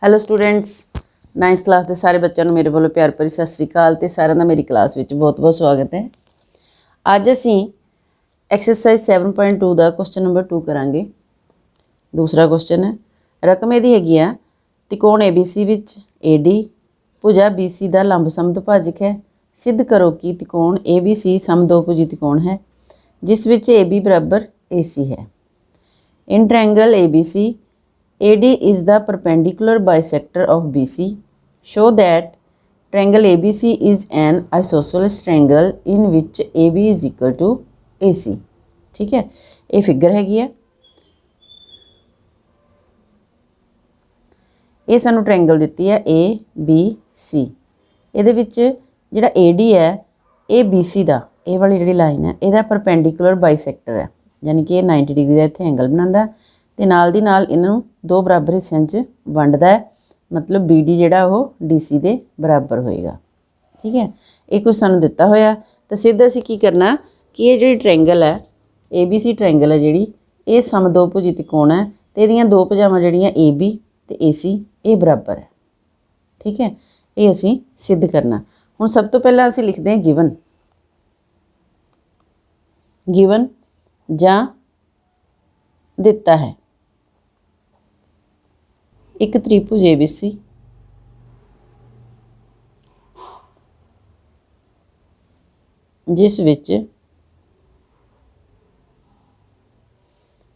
Hello students 9th class ਦੇ ਸਾਰੇ ਬੱਚਿਆਂ ਨੂੰ ਮੇਰੇ ਵੱਲੋਂ ਪਿਆਰ ਭਰੀ ਸਤਿ ਸ੍ਰੀ ਅਕਾਲ ਤੇ ਸਾਰਿਆਂ ਦਾ ਮੇਰੀ ਕਲਾਸ ਵਿੱਚ ਬਹੁਤ-ਬਹੁਤ ਸਵਾਗਤ ਹੈ। ਅੱਜ ਅਸੀਂ ਐਕਸਰਸਾਈਜ਼ 7.2 ਦਾ ਕੁਐਸਚਨ ਨੰਬਰ 2 ਕਰਾਂਗੇ। ਦੂਸਰਾ ਕੁਐਸਚਨ ਹੈ, ਰਕਮ ਇਹਦੀ ਹੈਗੀ ਆ ਤਿਕੋਣ ABC ਵਿੱਚ AD ਭੁਜਾ BC ਦਾ ਲੰਬ ਸਮਦੁਭਾਜਕ ਹੈ। ਸਿੱਧ ਕਰੋ ਕਿ ਤਿਕੋਣ ABC ਸਮਦੋਭੁਜੀ ਤਿਕੋਣ ਹੈ ਜਿਸ ਵਿੱਚ AB ਬਰਾਬਰ AC ਹੈ। In triangle ABC, AD is the perpendicular bisector of BC. Show that triangle ABC is an isosceles triangle in which AB is equal to AC. ठीक है, ये फिगर हैगी है। ये सानू ट्रायंगल दिती है ABC। ਇਹਦੇ ਵਿੱਚ ਜਿਹੜਾ AD है ये BC ਦਾ ਇਹ ਵਾਲੀ ਜਿਹੜੀ ਲਾਈਨ ਹੈ ਇਹਦਾ ਪਰਪੈਂਡੀਕੂਲਰ ਬਾਈਸੈਕਟਰ ਹੈ, ਯਾਨੀ ਕਿ ਇਹ 90 ਡਿਗਰੀ ਦਾ ਇੱਥੇ ਐਂਗਲ ਬਣਾਉਂਦਾ ਤੇ ਨਾਲ ਦੀ ਨਾਲ ਇਹਨਾਂ ਨੂੰ ਦੋ ਬਰਾਬਰ ਹਿੱਸਿਆਂ 'ਚ ਵੰਡਦਾ ਹੈ। मतलब BD ਜਿਹੜਾ ਉਹ DC ਦੇ ਬਰਾਬਰ ਹੋਏਗਾ। ਠੀਕ ਹੈ, ਇਹ ਕੁਝ ਸਾਨੂੰ ਦਿੱਤਾ ਹੋਇਆ ਤਾਂ ਸਿੱਧਾ ਅਸੀਂ ਕੀ ਕਰਨਾ ਕਿ ਇਹ ਜਿਹੜੀ ਟ੍ਰਾਇੰਗਲ ਹੈ ABC ਟ੍ਰਾਇੰਗਲ ਹੈ ਜਿਹੜੀ ਇਹ ਸਮਦੋਭੁਜੀ ਤਿਕੋਣ ਹੈ ਤੇ ਇਹਦੀਆਂ ਦੋ ਭੁਜਾਵਾਂ ਜਿਹੜੀਆਂ AB ਤੇ AC ਇਹ ਬਰਾਬਰ ਹੈ। ठीक है, ये असी सिद्ध करना। हुण सब तो पहला असी लिखते हैं गिवन गिवन जां दिता है एक त्रिभुज ABC जिस विच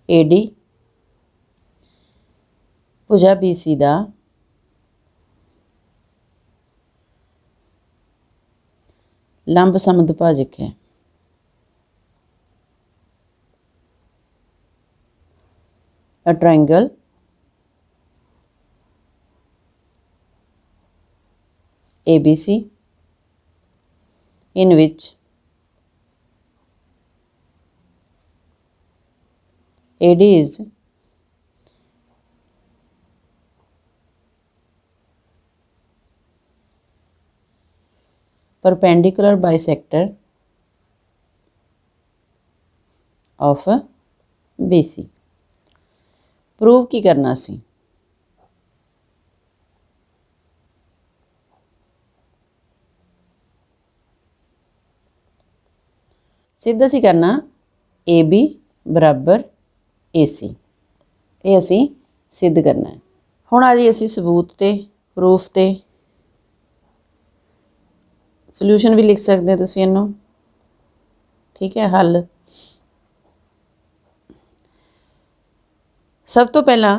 AD भुजा BC दा लंब समदुभाजक है। A triangle ABC in which AD is perpendicular bisector of BC। Prove की करना सी सिद्ध सी करना AB बराबर AC, ये असी सिद्ध करना है। हुण आ जी असी सबूत ते प्रूफ ते सोल्यूशन भी लिख सकते हैं तुसीं इनू। ठीक है, हल सब तो पहला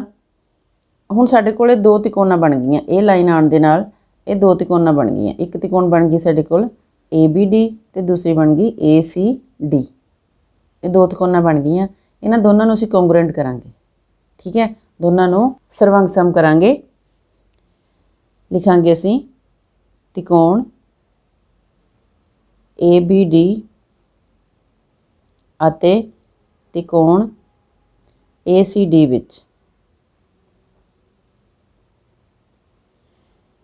हुण साडे कोले दो तिकोना बन गईयां, ये लाइन आउण दे नाल ये दो तिकोना बन गईयां। एक तिकोण बन गई साडे कोल ABD ते दूसरी बन गई ACD। ये दो तिकोना बन गईयां, इन्हां दोनां नूं असीं कॉन्ग्रुएंट करांगे। ठीक है, दोनां नूं सर्वंग सम करांगे। लिखांगे असीं तिकोण ABD ਅਤੇ ਤਿਕੋਣ ACD ਵਿੱਚ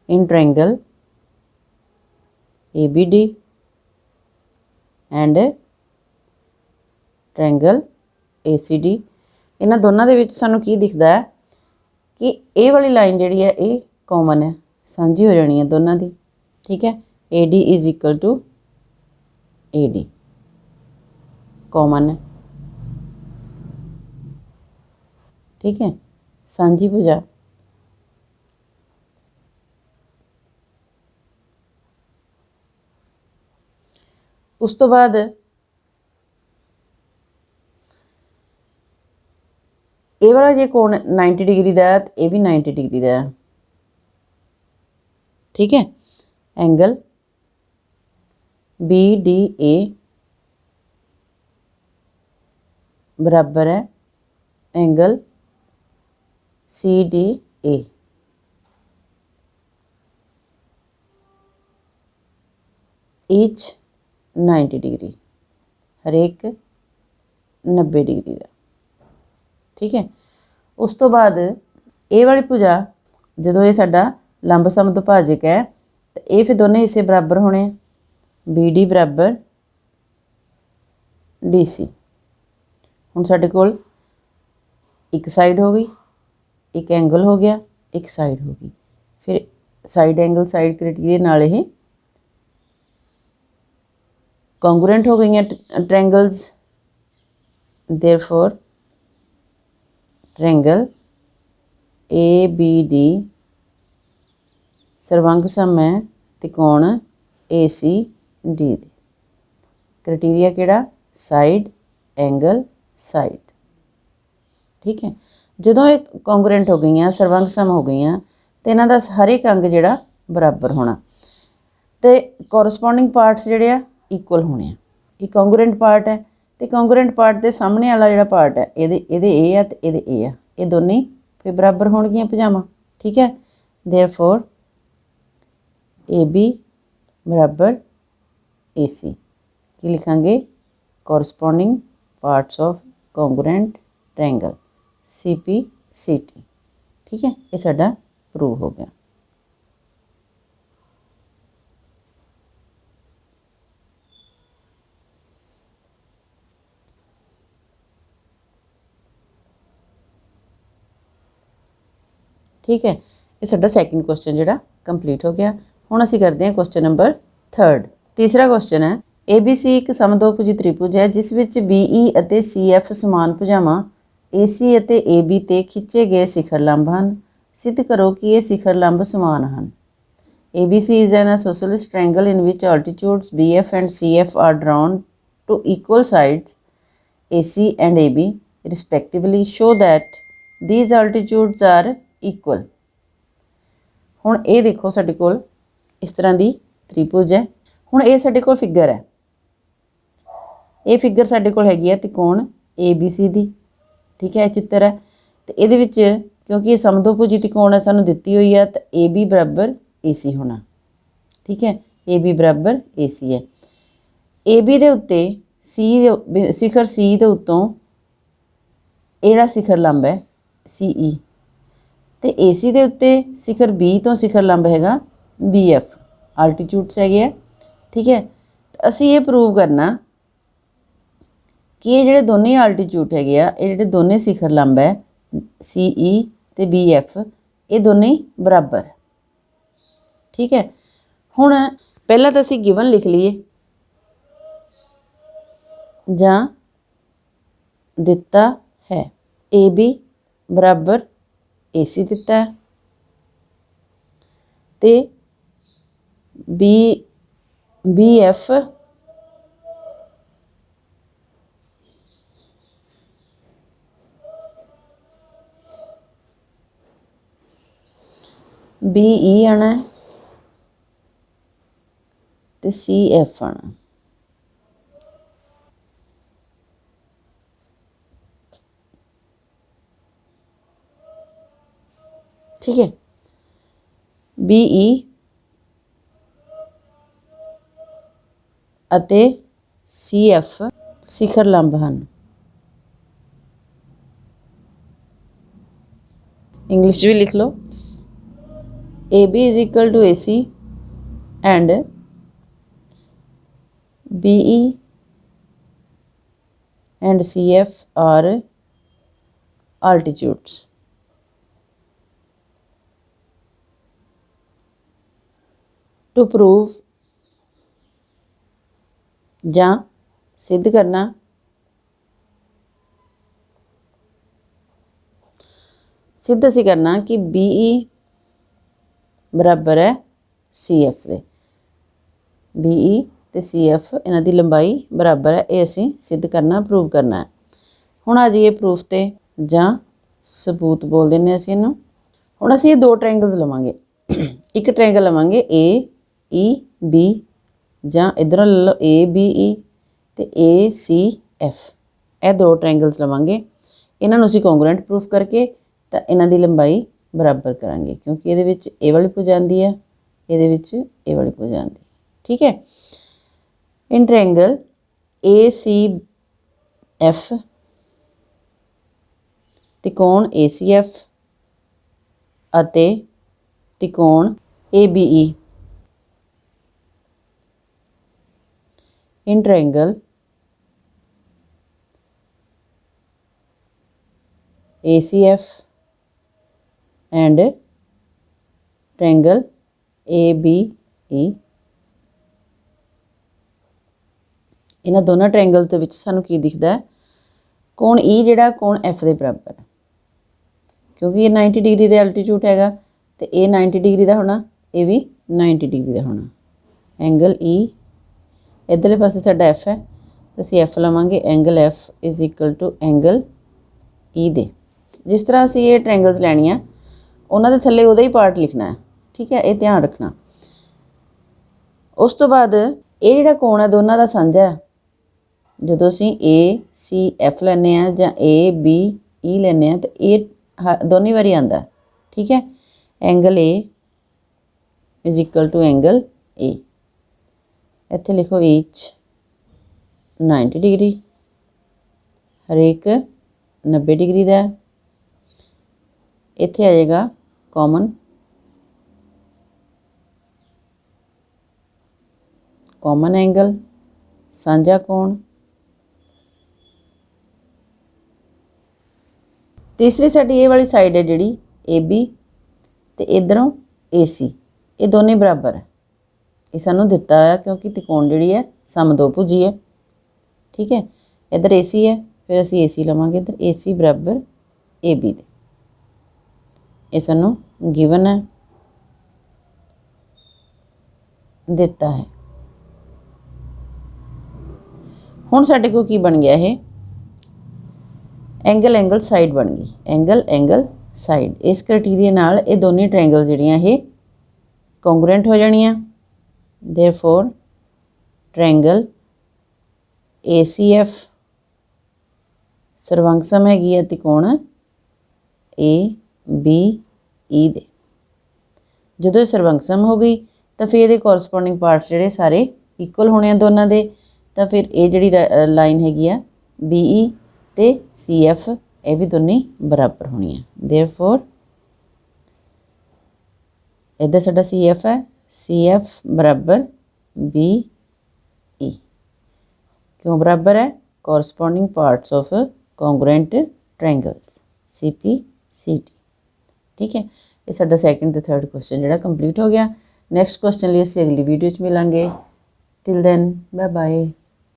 in triangle ABD and triangle ACD। ਇਹਨਾਂ ਦੋਨਾਂ ਦੇ ਵਿੱਚ ਸਾਨੂੰ ਕੀ ਦਿਖਦਾ ਹੈ ਕਿ ਇਹ ਵਾਲੀ ਲਾਈਨ ਜਿਹੜੀ ਹੈ ਇਹ ਕਾਮਨ ਹੈ, ਸਾਂਝੀ ਹੋ ਜਾਣੀ ਹੈ ਦੋਨਾਂ ਦੀ। ਠੀਕ ਹੈ, AD is equal to AD common है। ठीक है, सांझी भुजा उस तो बाद ये वाला जे कोण 90 डिग्री का है ये भी 90 डिग्री का है। ठीक है, एंगल BDA बराबर है एंगल CDA। ईच 90 डिग्री, हरेक 90 डिग्री का। ठीक है, उस तो बाद ये वाली भुजा जो ये साडा लंब समदुभाजक है तो ये फिर दोनों हिस्से बराबर होने BD बराबर DC। हुण साडे कोल एक साइड हो गई, एक एंगल हो गया एक साइड होगी। फिर साइड एंगल साइड क्राइटेरिया नाल ये कॉन्ग्रुएंट हो गई ट्रायंगल्स। देयरफॉर ट्रायंगल ABD सर्वंग सम है त्रिकोण ACD दे। क्राइटेरिया किहड़ा? Side angle side. ठीक है, ਜਦੋਂ ਇਹ ਕੌਂਗਰੈਂਟ ਹੋ ਗਈਆਂ, ਸਰਵੰਗ ਸਮ ਹੋ ਗਈਆਂ, ਤੇ ਇਹਨਾਂ ਦਾ ਹਰ ਇੱਕ ਅੰਗ ਜਿਹੜਾ ਬਰਾਬਰ ਹੋਣਾ ਤੇ ਕੋਰਸਪੋਂਡਿੰਗ ਪਾਰਟਸ ਜਿਹੜੇ ਆ ਇਕੁਅਲ ਹੋਣੇ ਆ। ਇਹ ਕੌਂਗਰੈਂਟ ਪਾਰਟ ਹੈ ਤੇ ਕੌਂਗਰੈਂਟ ਪਾਰਟ ਦੇ ਸਾਹਮਣੇ ਵਾਲਾ ਜਿਹੜਾ ਪਾਰਟ ਹੈ ਇਹਦੇ ਇਹ ਆ ਤੇ ਇਹਦੇ ਇਹ ਆ, ਇਹ ਦੋਨੇ ਹੀ ਫਿਰ ਬਰਾਬਰ ਹੋਣਗੀਆਂ ਭੁਜਾਵਾਂ। ਠੀਕ ਹੈ, देयरफॉर AB बराबर AC की लिखांगे corresponding parts of congruent triangle CPCT। ठीक है, ये साडा प्रूव हो गया। ठीक है, ये साडा सैकेंड क्वेश्चन जिहड़ा कंप्लीट हो गया। हुण असीं करदे हां क्वेश्चन नंबर 3। तीसरा क्वेश्चन है ABC एक समਦੋਭੁਜੀ त्रिभुज है जिस विच BE ਅਤੇ CF समान ਭੁਜਾਵਾਂ AC ਅਤੇ AB ਤੇ ਖਿੱਚੇ ਗਏ ਸਿਖਰ ਲੰਬ ਹਨ। ਸਿੱਧ ਕਰੋ ਕਿ ਇਹ ਸਿਖਰ ਲੰਬ ਸਮਾਨ ਹਨ। ABC is an isosceles triangle in which altitudes BF and CF are drawn to equal sides AC and AB respectively. Show that these altitudes are equal। ਹੁਣ ਇਹ ਦੇਖੋ ਸਾਡੇ ਕੋਲ ਇਸ ਤਰ੍ਹਾਂ ਦੀ त्रिभुज है। ਹੁਣ ਇਹ ਸਾਡੇ ਕੋਲ ਫਿਗਰ ਹੈ, ਇਹ ਫਿਗਰ ਸਾਡੇ ਕੋਲ ਹੈਗੀ ਹੈ त्रिकोण ABC ਦੀ। ठीक है, चित्र है तो ये क्योंकि ये समਦੋਭੁਜੀ त्रिकोण है सानू दिती हुई है तो AB बराबर AC होना। ठीक है, AB बराबर AC है। AB दे उत्ते शिखर C दे उत्तों इहड़ा शिखर लंब है CE तो AC दे उत्ते शिखर B तो शिखर लंब हैगा BF। आल्टीट्यूड्स हैगे। ठीक है, तो असी ये प्रूव करना कि ये ਜਿਹੜੇ ਦੋਨੇ ਆਲਟੀਟਿਊਡ ਹੈਗੇ ਆ, ਇਹ ਜਿਹੜੇ ਦੋਨੇ ਸਿਖਰ ਲੰਬ ਹੈ CE ਤੇ BF, ਇਹ ਦੋਨੇ ਬਰਾਬਰ। ਠੀਕ ਹੈ, ਹੁਣ ਪਹਿਲਾਂ ਤਾਂ ਅਸੀਂ ਗਿਵਨ ਲਿਖ ਲਈਏ ਜਾਂ ਦਿੱਤਾ ਹੈ। AB ਬਰਾਬਰ AC ਦਿੱਤਾ ਹੈ ਤੇ BF BE आना है तो CF आना। ठीक है, BE ਅਤੇ CF शिखर लंब हैं। इंग्लिश भी लिख लो, AB is equal to AC and BE and CF are altitudes। To prove ਜਾਂ सिद्ध करना सिद्ध असी करना कि BE बराबर है CF दे। BE ते CF इन्हां दी लंबाई बराबर है, ये असी सिद्ध करना प्रूव करना है। हुण आ जाइए प्रूफ ते जां सबूत बोल देने असी इहनूं। हुण असी दो ट्रायंगल्स लवांगे, एक ट्रायंगल लवांगे AEB ਜਾਂ इधरों ले लो ABE ਤੇ ACF, ਇਹ ਦੋ ट्रायंगल्स लवांगे। ਇਹਨਾਂ ਨੂੰ ਅਸੀਂ ਕੌਂਗਰੂਐਂਟ प्रूफ करके ਤਾਂ ਇਹਨਾਂ ਦੀ ਲੰਬਾਈ बराबर करांगे क्योंकि ਇਹਦੇ ਵਿੱਚ ਇਹ ਵਾਲੀ ਭੁਜਾ ਆਉਂਦੀ ਹੈ, ਇਹਦੇ ਵਿੱਚ ਇਹ ਵਾਲੀ ਭੁਜਾ ਆਉਂਦੀ। ठीक है, इन ट्रायंगल ACF त्रिकोण ACF ਅਤੇ त्रिकोण ABE in triangle ACF and triangle ABE। इन्हां दोनों ट्रायंगल दे विच सानूं की दिखदा है, कोण E जिहड़ा कोण F दे बराबर है, क्योंकि ये 90 डिग्री दे एल्टीट्यूड हैगा तो ये 90 डिग्री का होना, ये भी 90 डिग्री का होना। एंगल E इधरले पासे साडा F है तो असीं F लवांगे, angle F is equal to angle E दे। जिस तरह असीं ये ट्रायंगल्स लैणियां उन्हां दे थल्ले उहदा ही पार्ट लिखना है, ठीक है, ये ध्यान रखना। उस तो बाद ये जिहड़ा कोण है दोनों का साझा है, जदों असीं ACF लैने आ जां ABE लैने आ तो ये दोनों बारी आंदा, ठीक है। Angle A is equal to angle A, इत्थे लिखो ईच 90 डिग्री, हरेक 90 डिग्री का। इत्थे आ जाएगा कॉमन एंगल, साझा कोण। तीसरी साडी ये वाली साइड है जिहड़ी AB ते इधरों AC, ये दोनों बराबर है। ये सानूं दिता है क्योंकि त्रिकोण जिहड़ी है समदोभुजी है, ठीक है। इधर AC है, फिर असीं AC लवांगे, इधर AC बराबर AB दे। ये सानूं गिवन है, दिता है। हुण साडे कोल की बन गया है, एंगल साइड बन गई, एंगल साइड। इस क्राइटेरिया नाल ये दोनों ट्रायंगल जिहड़ियां ये कॉन्ग्रुएंट हो जाणियां। देयरफॉर ट्रायंगल ACF सर्वंकसम हैगी है त्रिकोण ABE दे। जदों सर्वंकसम हो गई तो फिर ये कोरसपोंडिंग पार्ट्स जिहड़े सारे इक्वल होने दोनों दे, तो फिर ये जिहड़ी लाइन हैगी आ BE ते CF ये भी दोनों बराबर होनी है। देयरफॉर इधर साडा CF है, CF बराबर BE। क्यों बराबर है? Corresponding parts of congruent triangles CPCT, ठीक है। ये साडा सैकेंड ते थर्ड क्वेश्चन जिहड़ा कंप्लीट हो गया। नैक्सट क्वेश्चन लिए असीं अगली वीडियो च मिलांगे। Till then bye bye.